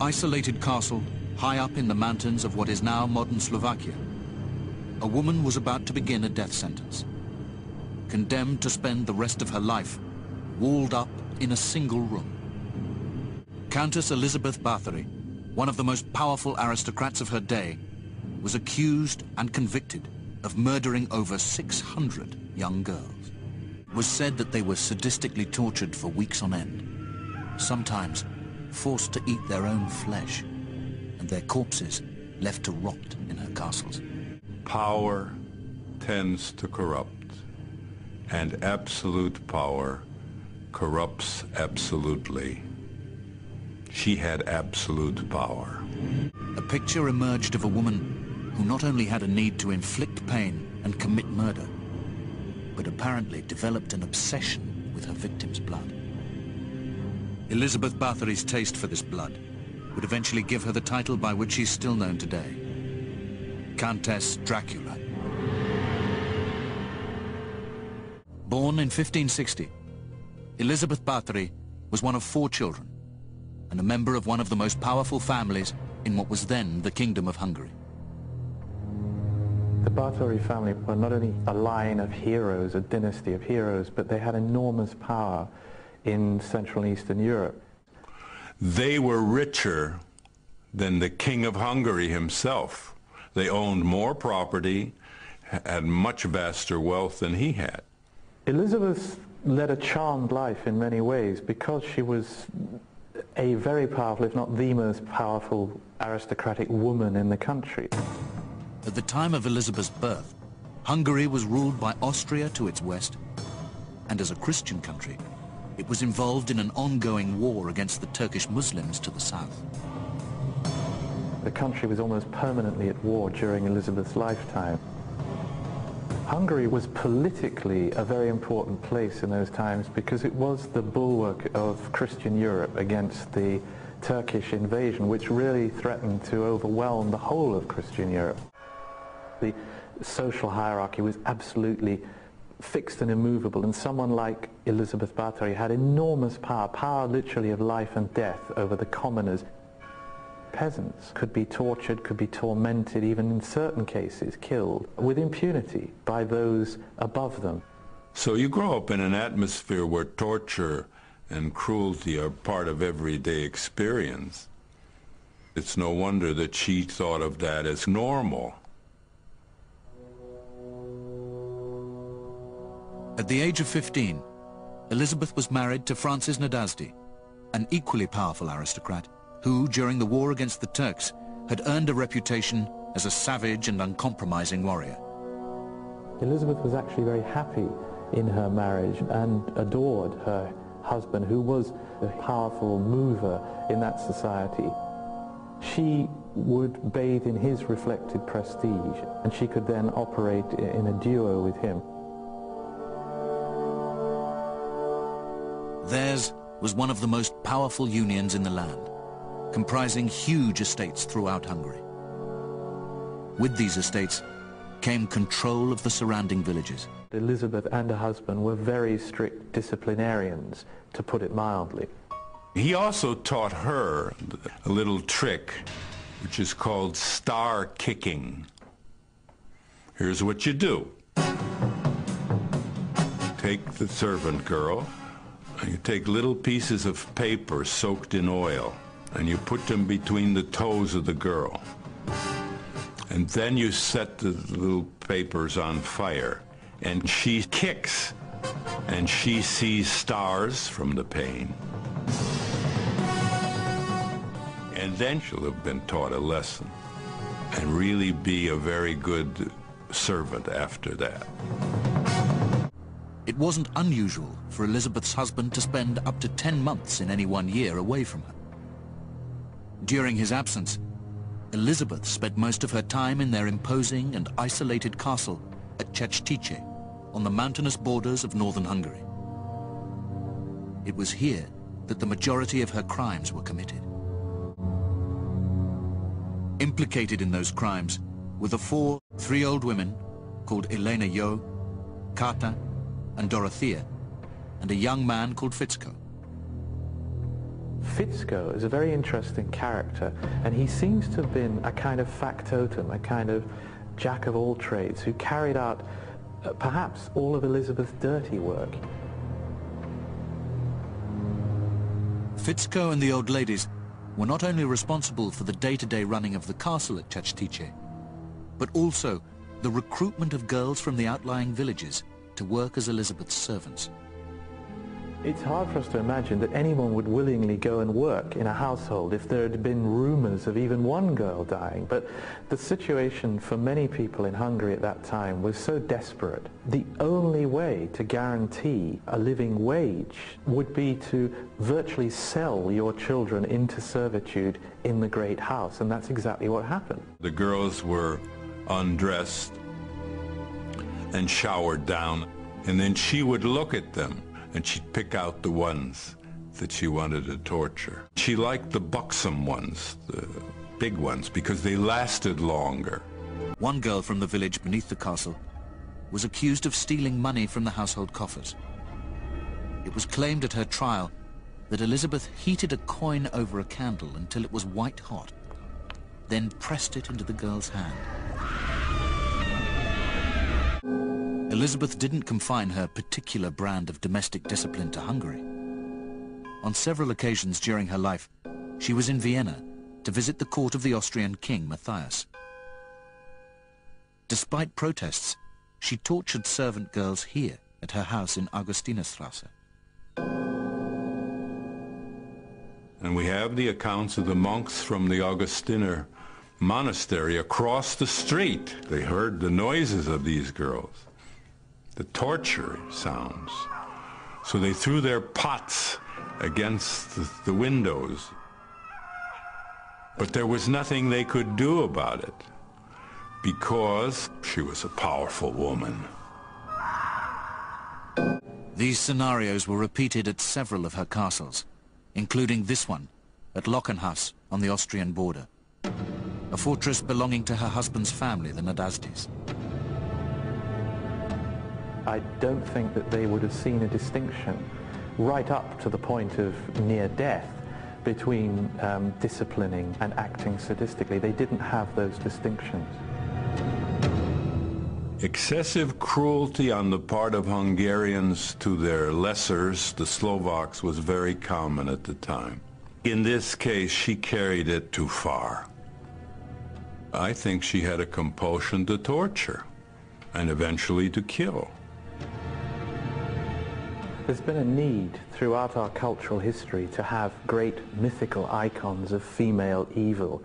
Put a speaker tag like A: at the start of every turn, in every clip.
A: isolated castle high up in the mountains of what is now modern Slovakia, a woman was about to begin a death sentence. Condemned to spend the rest of her life walled up in a single room. Countess Elizabeth Bathory, one of the most powerful aristocrats of her day, was accused and convicted of murdering over 600 young girls. It was said that they were sadistically tortured for weeks on end, sometimes forced to eat their own flesh, and their corpses left to rot in her castles.
B: Power tends to corrupt, and absolute power corrupts absolutely. She had absolute power.
A: A picture emerged of a woman who not only had a need to inflict pain and commit murder, but apparently developed an obsession with her victim's blood. Elizabeth Bathory's taste for this blood would eventually give her the title by which she's still known today, Countess Dracula. Born in 1560, Elizabeth Bathory was one of 4 children and a member of one of the most powerful families in what was then the Kingdom of Hungary.
C: The Bathory family were not only a line of heroes, a dynasty of heroes, but they had enormous power in Central and Eastern Europe.
B: They were richer than the King of Hungary himself. They owned more property, had much vaster wealth than he had.
C: Elizabeth led a charmed life in many ways because she was a very powerful, if not the most powerful, aristocratic woman in the country.
A: At the time of Elizabeth's birth, Hungary was ruled by Austria to its west, and as a Christian country, it was involved in an ongoing war against the Turkish Muslims to the south.
C: The country was almost permanently at war during Elizabeth's lifetime. Hungary was politically a very important place in those times because it was the bulwark of Christian Europe against the Turkish invasion, which really threatened to overwhelm the whole of Christian Europe. The social hierarchy was absolutely fixed and immovable, and someone like Elizabeth Bathory had enormous power literally of life and death over the commoners. Peasants could be tortured, could be tormented, even in certain cases killed, with impunity by those above them.
B: So you grow up in an atmosphere where torture and cruelty are part of everyday experience. It's no wonder that she thought of that as normal.
A: At the age of 15, Elizabeth was married to Francis Nadasdy, an equally powerful aristocrat who, during the war against the Turks, had earned a reputation as a savage and uncompromising warrior.
C: Elizabeth was actually very happy in her marriage and adored her husband, who was a powerful mover in that society. She would bathe in his reflected prestige, and she could then operate in a duo with him.
A: Theirs was one of the most powerful unions in the land, comprising huge estates throughout Hungary. With these estates came control of the surrounding villages.
C: Elizabeth and her husband were very strict disciplinarians, to put it mildly.
B: He also taught her a little trick, which is called star kicking. Here's what you do. Take the servant girl, and you take little pieces of paper soaked in oil, and you put them between the toes of the girl. And then you set the little papers on fire, and she kicks, and she sees stars from the pain. And then she'll have been taught a lesson and really be a very good servant after that.
A: It wasn't unusual for Elizabeth's husband to spend up to 10 months in any one year away from her. During his absence, Elizabeth spent most of her time in their imposing and isolated castle at Csechtice, on the mountainous borders of northern Hungary. It was here that the majority of her crimes were committed. Implicated in those crimes were the 4 three-year-old women called Elena Jo, Kata, and Dorothea, and a young man called Fitzko.
C: Fitzko is a very interesting character, and he seems to have been a kind of factotum, a kind of jack of all trades, who carried out perhaps all of Elizabeth's dirty work.
A: Fitzko and the old ladies were not only responsible for the day-to-day running of the castle at Chachtiche, but also the recruitment of girls from the outlying villages to work as Elizabeth's servants.
C: It's hard for us to imagine that anyone would willingly go and work in a household if there had been rumors of even one girl dying. But the situation for many people in Hungary at that time was so desperate. The only way to guarantee a living wage would be to virtually sell your children into servitude in the great house, and that's exactly what happened.
B: The girls were undressed and showered down, and then she would look at them and she'd pick out the ones that she wanted to torture. She liked the buxom ones, the big ones, because they lasted longer.
A: One girl from the village beneath the castle was accused of stealing money from the household coffers. It was claimed at her trial that Elizabeth heated a coin over a candle until it was white hot, then pressed it into the girl's hand. Elizabeth didn't confine her particular brand of domestic discipline to Hungary. On several occasions during her life, she was in Vienna to visit the court of the Austrian king, Matthias. Despite protests, she tortured servant girls here at her house in Augustinerstrasse.
B: And we have the accounts of the monks from the Augustiner monastery across the street. They heard the noises of these girls, the torture sounds. So they threw their pots against the windows. But there was nothing they could do about it, because she was a powerful woman.
A: These scenarios were repeated at several of her castles, including this one at Lockenhaus on the Austrian border, a fortress belonging to her husband's family, the Nadasdis.
C: I don't think that they would have seen a distinction right up to the point of near death between disciplining and acting sadistically. They didn't have those distinctions.
B: Excessive cruelty on the part of Hungarians to their lessers, the Slovaks, was very common at the time. In this case, she carried it too far. I think she had a compulsion to torture and eventually to kill.
C: There's been a need throughout our cultural history to have great mythical icons of female evil.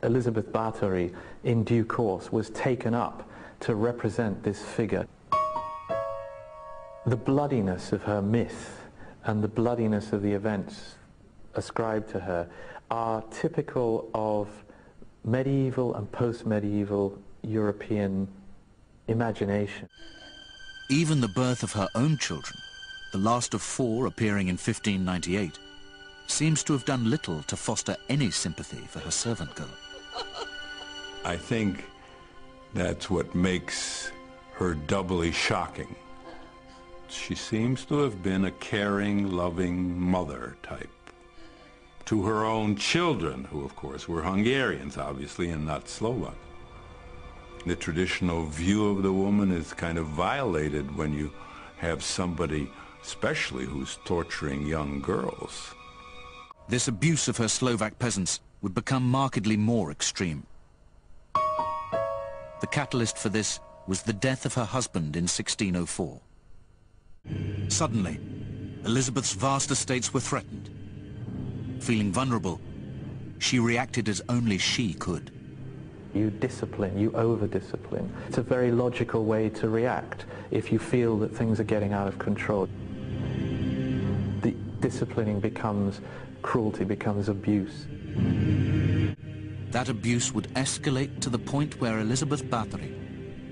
C: Elizabeth Bathory, in due course, was taken up to represent this figure. The bloodiness of her myth and the bloodiness of the events ascribed to her are typical of medieval and post-medieval European imagination.
A: Even the birth of her own children, the last of 4 appearing in 1598, seems to have done little to foster any sympathy for her servant girl.
B: I think that's what makes her doubly shocking. She seems to have been a caring, loving mother type to her own children, who of course were Hungarians, obviously, and not Slovak. The traditional view of the woman is kind of violated when you have somebody, especially who's torturing young girls.
A: This abuse of her Slovak peasants would become markedly more extreme. The catalyst for this was the death of her husband in 1604. Suddenly, Elizabeth's vast estates were threatened. Feeling vulnerable, she reacted as only she could.
C: You discipline, you over-discipline. It's a very logical way to react if you feel that things are getting out of control. The disciplining becomes cruelty, becomes abuse.
A: That abuse would escalate to the point where Elizabeth Bathory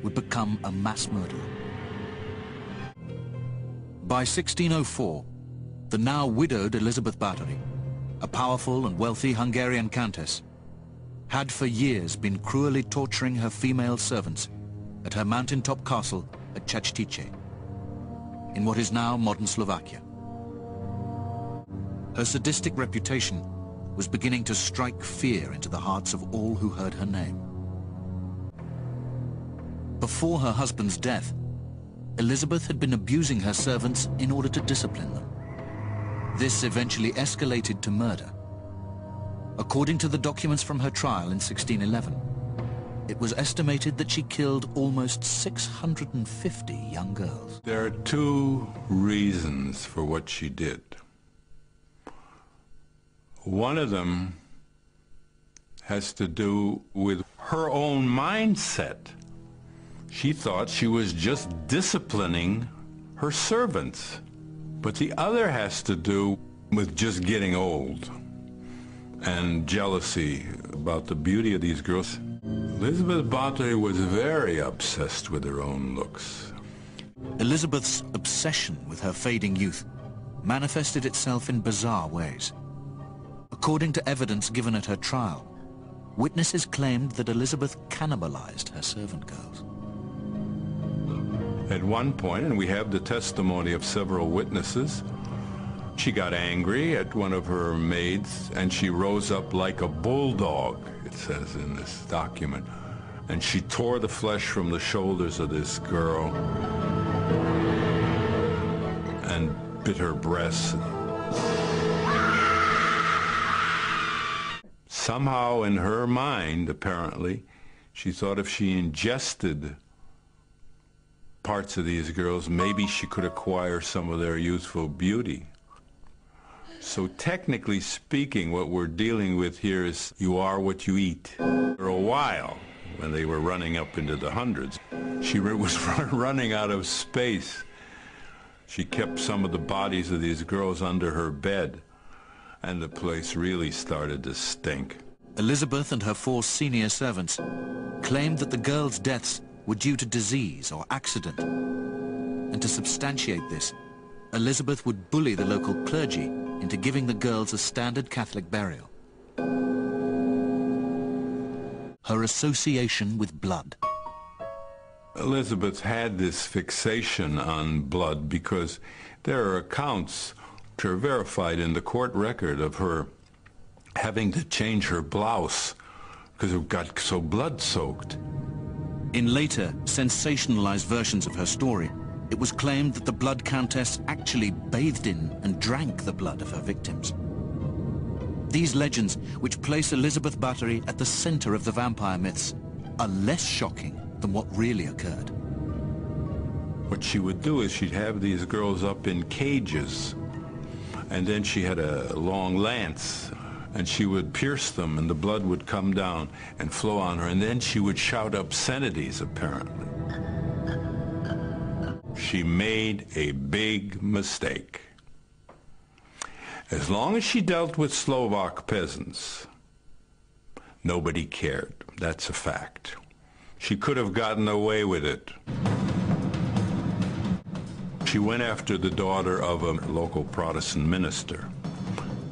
A: would become a mass murderer. By 1604, the now widowed Elizabeth Bathory, a powerful and wealthy Hungarian countess, had for years been cruelly torturing her female servants at her mountaintop castle at Chachtiche, in what is now modern Slovakia. Her sadistic reputation was beginning to strike fear into the hearts of all who heard her name. Before her husband's death, Elizabeth had been abusing her servants in order to discipline them. This eventually escalated to murder. According to the documents from her trial in 1611, it was estimated that she killed almost 650 young girls.
B: There are two reasons for what she did. One of them has to do with her own mindset. She thought she was just disciplining her servants. But the other has to do with just getting old and jealousy about the beauty of these girls. Elizabeth Bathory was very obsessed with her own looks.
A: Elizabeth's obsession with her fading youth manifested itself in bizarre ways. According to evidence given at her trial, witnesses claimed that Elizabeth cannibalized her servant girls.
B: At one point, and we have the testimony of several witnesses, she got angry at one of her maids and she rose up like a bulldog, it says in this document, and she tore the flesh from the shoulders of this girl and bit her breasts. Somehow in her mind, apparently, she thought if she ingested parts of these girls, maybe she could acquire some of their youthful beauty. So technically speaking, what we're dealing with here is you are what you eat. For a while, when they were running up into the hundreds, she was running out of space. She kept some of the bodies of these girls under her bed, and the place really started to stink.
A: Elizabeth and her 4 senior servants claimed that the girls' deaths were due to disease or accident. And to substantiate this, Elizabeth would bully the local clergy into giving the girls a standard Catholic burial. Her association with blood.
B: Elizabeth had this fixation on blood because there are accounts which are verified in the court record of her having to change her blouse because it got so blood-soaked.
A: In later, sensationalized versions of her story, it was claimed that the Blood Countess actually bathed in and drank the blood of her victims. These legends, which place Elizabeth Bathory at the center of the vampire myths, are less shocking than what really occurred.
B: What she would do is she'd have these girls up in cages, and then she had a long lance, and she would pierce them, and the blood would come down and flow on her, and then she would shout obscenities, apparently. She made a big mistake. As long as she dealt with Slovak peasants, nobody cared. That's a fact. She could have gotten away with it. She went after the daughter of a local Protestant minister.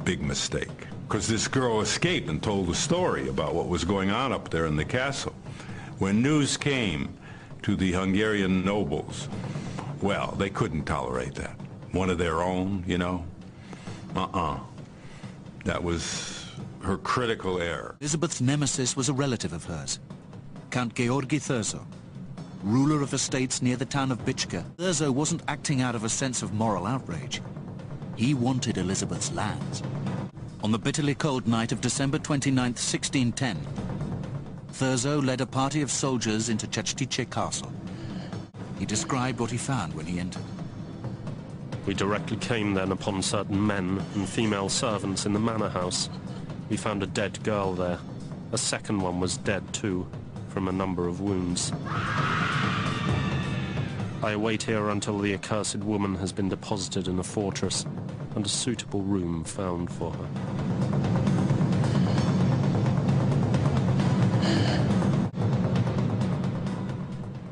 B: Big mistake. Because this girl escaped and told the story about what was going on up there in the castle. When news came to the Hungarian nobles, well, they couldn't tolerate that. One of their own, you know? That was her critical error.
A: Elizabeth's nemesis was a relative of hers, Count Georgi Thurzo, ruler of estates near the town of Bichka. Thurzo wasn't acting out of a sense of moral outrage. He wanted Elizabeth's lands. On the bitterly cold night of December 29th, 1610, Thurzo led a party of soldiers into Chechtice Castle. He described what he found when he entered.
D: We directly came then upon certain men and female servants in the manor house. We found a dead girl there. A second one was dead too, from a number of wounds. I await here until the accursed woman has been deposited in a fortress and a suitable room found for her.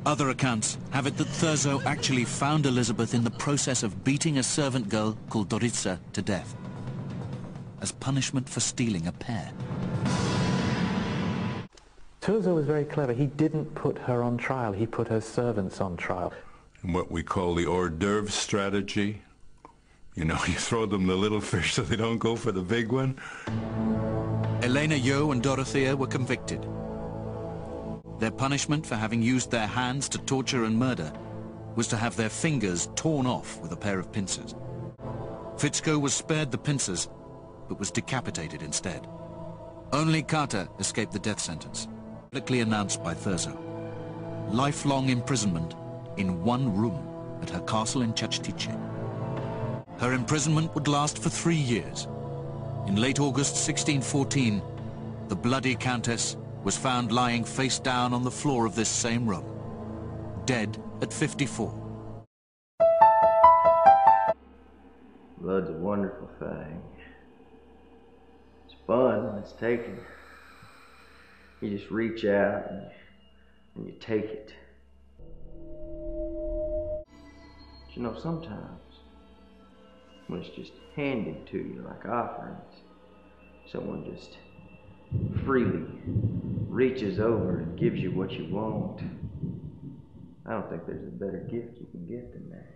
A: Other accounts have it that Thurzo actually found Elizabeth in the process of beating a servant girl called Doritza to death, as punishment for stealing a pear.
C: Thurzo was very clever. He didn't put her on trial, he put her servants on trial.
B: What we call the hors d'oeuvre strategy. You know, you throw them the little fish so they don't go for the big one.
A: Elena Yo and Dorothea were convicted. Their punishment for having used their hands to torture and murder was to have their fingers torn off with a pair of pincers. Fitzko was spared the pincers, but was decapitated instead. Only Kata escaped the death sentence, publicly announced by Thurzo. Lifelong imprisonment in one room at her castle in Chachtiche. Her imprisonment would last for 3 years. In late August 1614, the bloody countess was found lying face down on the floor of this same room, dead at 54.
E: Blood's a wonderful thing. It's fun when it's taken. You just reach out and you take it. But you know, sometimes when it's just handed to you like offerings, someone just freely reaches over and gives you what you want. I don't think there's a better gift you can get than that.